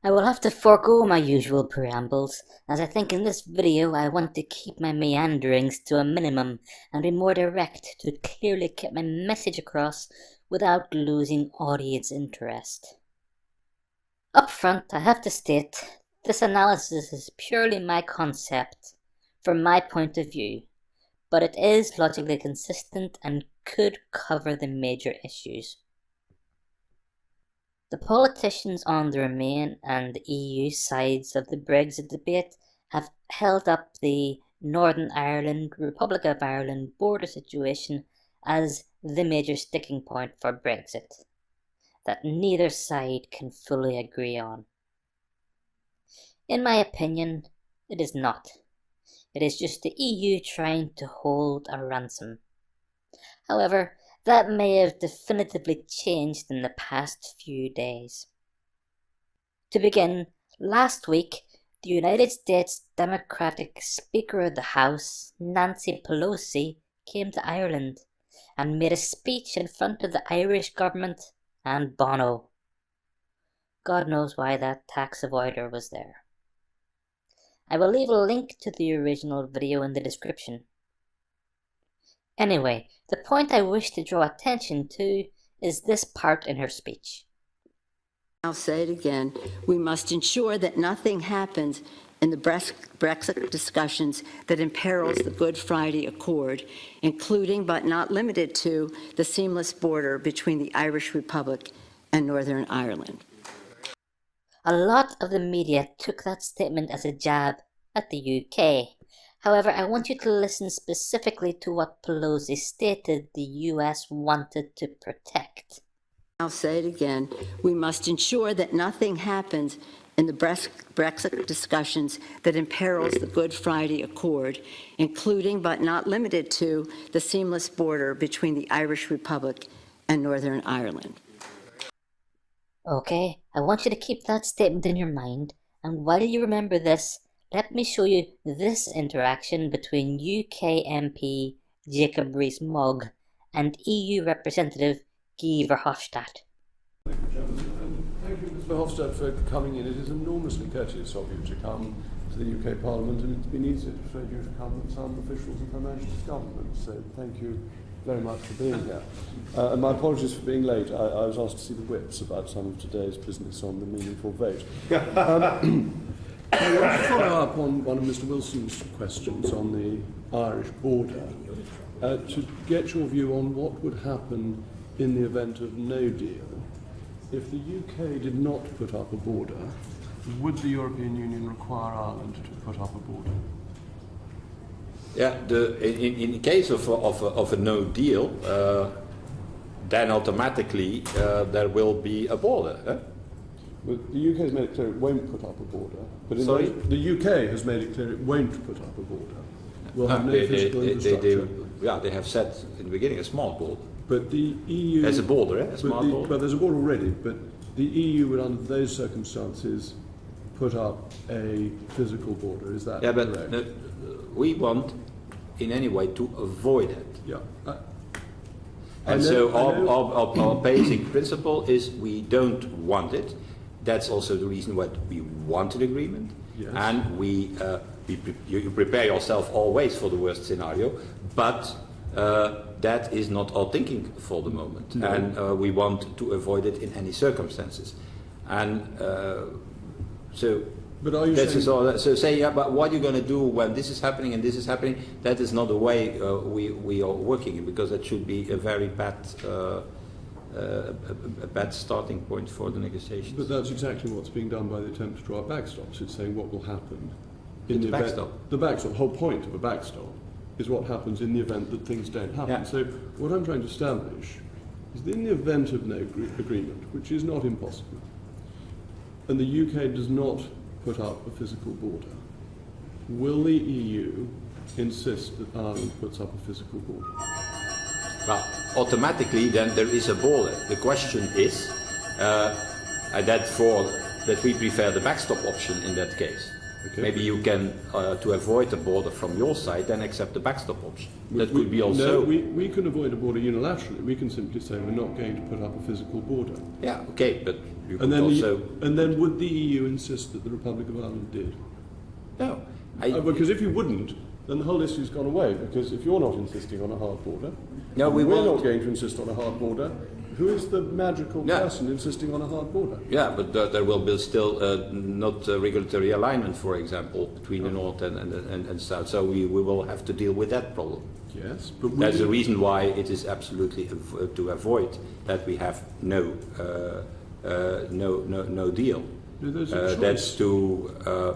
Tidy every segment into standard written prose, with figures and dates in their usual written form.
I will have to forego my usual preambles, as I think in this video I want to keep my meanderings to a minimum and be more direct to clearly get my message across without losing audience interest. Up front, I have to state, this analysis is purely my concept, from my point of view, but it is logically consistent and could cover the major issues. The politicians on the Remain and the EU sides of the Brexit debate have held up the Northern Ireland, Republic of Ireland border situation as the major sticking point for Brexit, that neither side can fully agree on. In my opinion, it is not. It is just the EU trying to hold a ransom. However, that may have definitively changed in the past few days. To begin, last week, the United States Democratic Speaker of the House, Nancy Pelosi, came to Ireland and made a speech in front of the Irish government and Bono. God knows why that tax avoider was there. I will leave a link to the original video in the description. Anyway, the point I wish to draw attention to is this part in her speech. I'll say it again. We must ensure that nothing happens in the Brexit discussions that imperils the Good Friday Accord, including but not limited to the seamless border between the Irish Republic and Northern Ireland. A lot of the media took that statement as a jab at the UK. However, I want you to listen specifically to what Pelosi stated the US wanted to protect. I'll say it again. We must ensure that nothing happens in the Brexit discussions that imperils the Good Friday Accord, including but not limited to the seamless border between the Irish Republic and Northern Ireland. Okay, I want you to keep that statement in your mind, and while you remember this, let me show you this interaction between UK MP Jacob Rees-Mogg and EU Representative Guy Verhofstadt. Thank you, Chairman. Thank you, Mr. Verhofstadt, for coming in. It is enormously courteous of you to come to the UK Parliament, and it's been easier to persuade you to come than some officials of Her Majesty's government. So thank you very much for being here. And my apologies for being late. I was asked to see the whips about some of today's business on the meaningful vote. I want to follow up on one of Mr. Wilson's questions on the Irish border to get your view on what would happen in the event of no deal. If the UK did not put up a border, would the European Union require Ireland to put up a border? Yeah, in the case of a no deal, then automatically there will be a border. Eh? But the UK has made it clear it won't put up a border. But in the UK has made it clear it won't put up a border. We'll have no physical infrastructure. They have said in the beginning a small border. But the EU... There's a border, a small border. But there's a border already, but the EU would, under those circumstances, put up a physical border. Is that correct? But we want, in any way, to avoid it. Yeah. Our basic principle is we don't want it. That's also the reason why we want an agreement. Yes. And you prepare yourself always for the worst scenario, but that is not our thinking for the moment. No. And we want to avoid it in any circumstances. And so... But are you saying... but what are you going to do when this is happening and this is happening? That is not the way we are working in, because that should be a very bad a bad starting point for the negotiations. But that's exactly what's being done by the attempt to draw backstops. It's saying what will happen in the backstop. event. The backstop. The whole point of a backstop is what happens in the event that things don't happen. Yeah. So what I'm trying to establish is that in the event of no agreement, which is not impossible, and the UK does not put up a physical border, will the EU insist that Ireland puts up a physical border? Well, automatically then there is a border. The question is that we prefer the backstop option in that case. Okay. Maybe you can, to avoid the border from your side, then accept the backstop option. That could be also... No, we can avoid a border unilaterally. We can simply say we're not going to put up a physical border. Yeah, okay, but you could And then, also... and then would the EU insist that the Republic of Ireland did? No. Because if you wouldn't, then the whole issue's gone away, because if you're not insisting on a hard border, No, we're not going to insist on a hard border, who is the magical person insisting on a hard border? Yeah, but there will be still not regulatory alignment, for example, between the north and south. So we will have to deal with that problem. Yes, but that's the reason why it is absolutely to avoid that we have no deal. No, that's to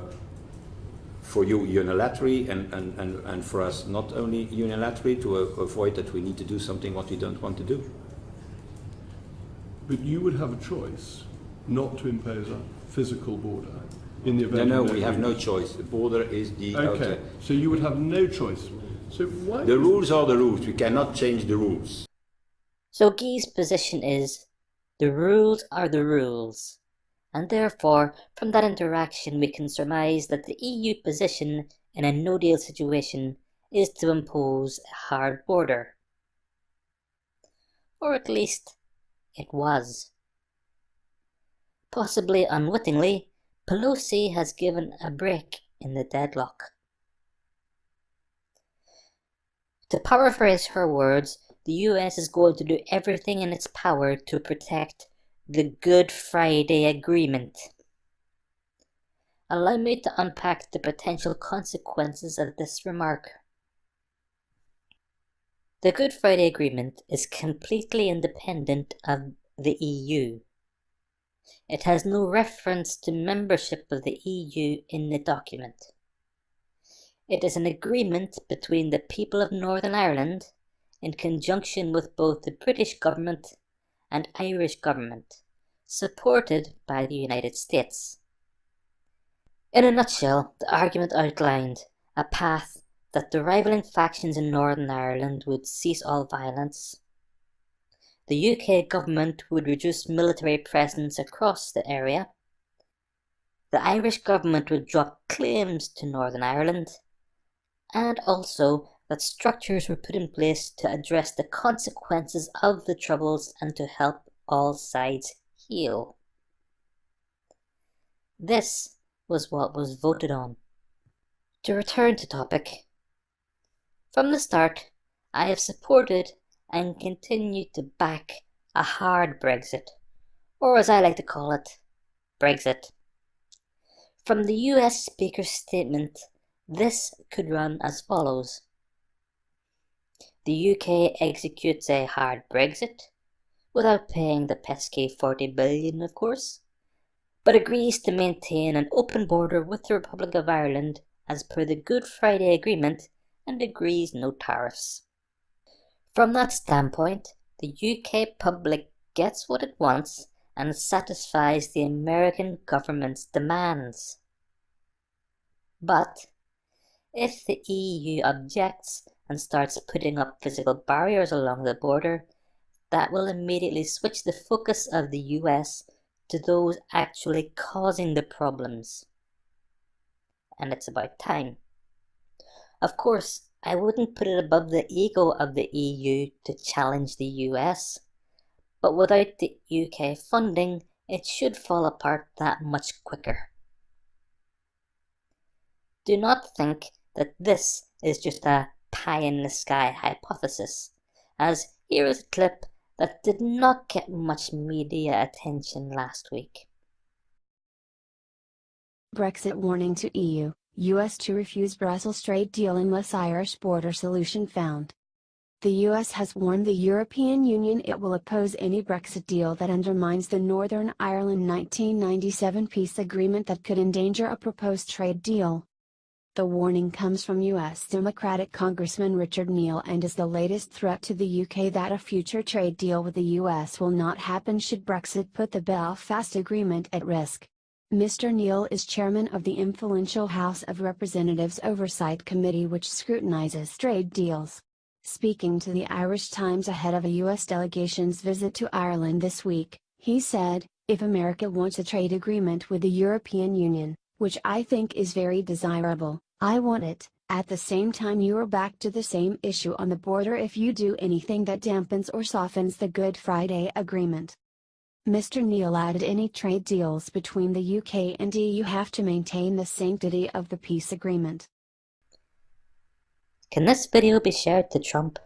for you unilaterally and for us not only unilaterally, to avoid that we need to do something what we don't want to do. But you would have a choice not to impose a physical border in the event... No, we have no choice. The border is the... Okay, so you would have no choice. So why... The rules are the rules. We cannot change the rules. So Guy's position is, the rules are the rules. And therefore, from that interaction we can surmise that the EU position in a no-deal situation is to impose a hard border. Or at least, it was. Possibly unwittingly, Pelosi has given a break in the deadlock. To paraphrase her words, the US is going to do everything in its power to protect the Good Friday Agreement. Allow me to unpack the potential consequences of this remark. The Good Friday Agreement is completely independent of the EU. It has no reference to membership of the EU in the document. It is an agreement between the people of Northern Ireland in conjunction with both the British government and Irish government, supported by the United States. In a nutshell, the argument outlined a path that the rivaling factions in Northern Ireland would cease all violence. The UK government would reduce military presence across the area. The Irish government would drop claims to Northern Ireland, and also that structures were put in place to address the consequences of the Troubles and to help all sides heal. This was what was voted on. To return to topic, from the start, I have supported and continue to back a hard Brexit, or as I like to call it, Brexit. From the US Speaker's statement, this could run as follows. The UK executes a hard Brexit, without paying the pesky $40 billion, of course, but agrees to maintain an open border with the Republic of Ireland as per the Good Friday Agreement and agrees no tariffs. From that standpoint, the UK public gets what it wants and satisfies the American government's demands. But if the EU objects and starts putting up physical barriers along the border, that will immediately switch the focus of the US to those actually causing the problems. And it's about time. Of course, I wouldn't put it above the ego of the EU to challenge the US, but without the UK funding, it should fall apart that much quicker. Do not think that this is just a pie-in-the-sky hypothesis, as here is a clip that did not get much media attention last week. Brexit warning to EU, US to refuse Brussels trade deal unless Irish border solution found. The US has warned the European Union it will oppose any Brexit deal that undermines the Northern Ireland 1997 peace agreement that could endanger a proposed trade deal. The warning comes from US Democratic Congressman Richard Neal and is the latest threat to the UK that a future trade deal with the US will not happen should Brexit put the Belfast Agreement at risk. Mr. Neal is chairman of the influential House of Representatives Oversight Committee which scrutinizes trade deals. Speaking to the Irish Times ahead of a US delegation's visit to Ireland this week, he said, "If America wants a trade agreement with the European Union, which I think is very desirable. I want it. At the same time, you are back to the same issue on the border if you do anything that dampens or softens the Good Friday Agreement. Mr. Neil added, any trade deals between the UK and EU have to maintain the sanctity of the peace agreement. Can this video be shared to Trump?